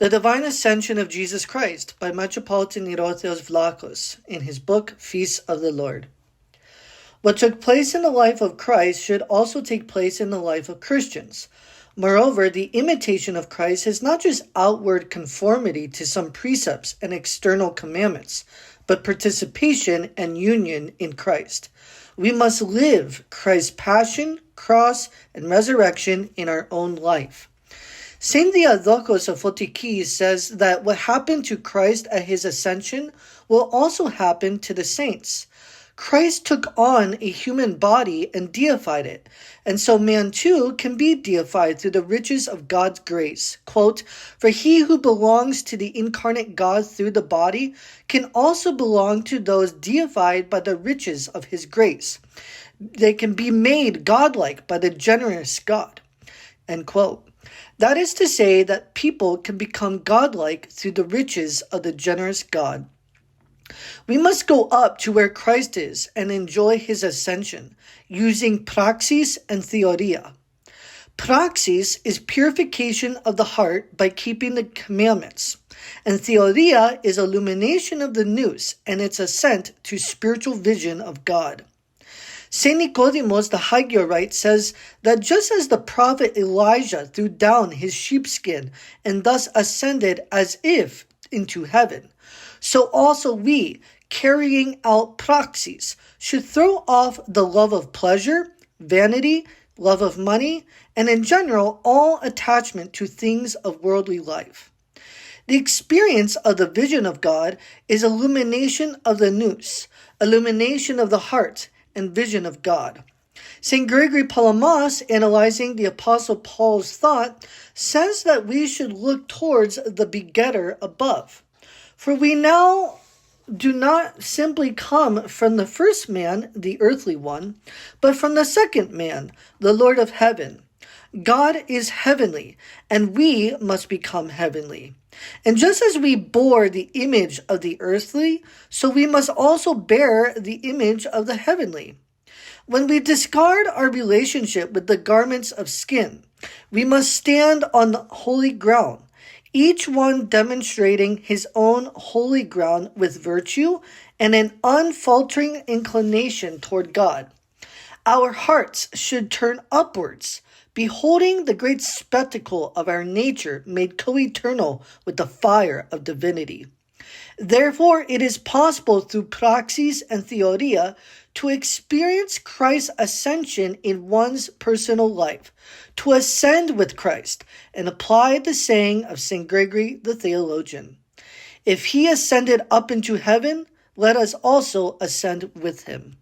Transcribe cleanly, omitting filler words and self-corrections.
The Divine Ascension of Jesus Christ by Metropolitan Erotheos Vlachos in his book Feasts of the Lord. What took place in the life of Christ should also take place in the life of Christians. Moreover, the imitation of Christ is not just outward conformity to some precepts and external commandments, but participation and union in Christ. We must live Christ's passion, cross, and resurrection in our own life. Saint Diadochos of Photiki says that what happened to Christ at his ascension will also happen to the saints. Christ took on a human body and deified it, and so man too can be deified through the riches of God's grace. Quote, "For he who belongs to the incarnate God through the body can also belong to those deified by the riches of his grace. They can be made godlike by the generous God." End quote. That is to say that people can become godlike through the riches of the generous God. We must go up to where Christ is and enjoy his ascension, using praxis and theoria. Praxis is purification of the heart by keeping the commandments, and theoria is illumination of the nous and its ascent to spiritual vision of God. Saint Nicodemus the Hagiorite says that just as the prophet Elijah threw down his sheepskin and thus ascended as if into heaven, so also we, carrying out praxis, should throw off the love of pleasure, vanity, love of money, and in general all attachment to things of worldly life. The experience of the vision of God is illumination of the nous, illumination of the heart, and vision of God. St. Gregory Palamas, analyzing the Apostle Paul's thought, says that we should look towards the begetter above. For we now do not simply come from the first man, the earthly one, but from the second man, the Lord of heaven. God is heavenly, and we must become heavenly. And just as we bore the image of the earthly, so we must also bear the image of the heavenly. When we discard our relationship with the garments of skin, we must stand on the holy ground, each one demonstrating his own holy ground with virtue and an unfaltering inclination toward God. Our hearts should turn upwards, beholding the great spectacle of our nature made co-eternal with the fire of divinity. Therefore, it is possible through praxis and theoria to experience Christ's ascension in one's personal life, to ascend with Christ, and apply the saying of St. Gregory the theologian. If he ascended up into heaven, let us also ascend with him.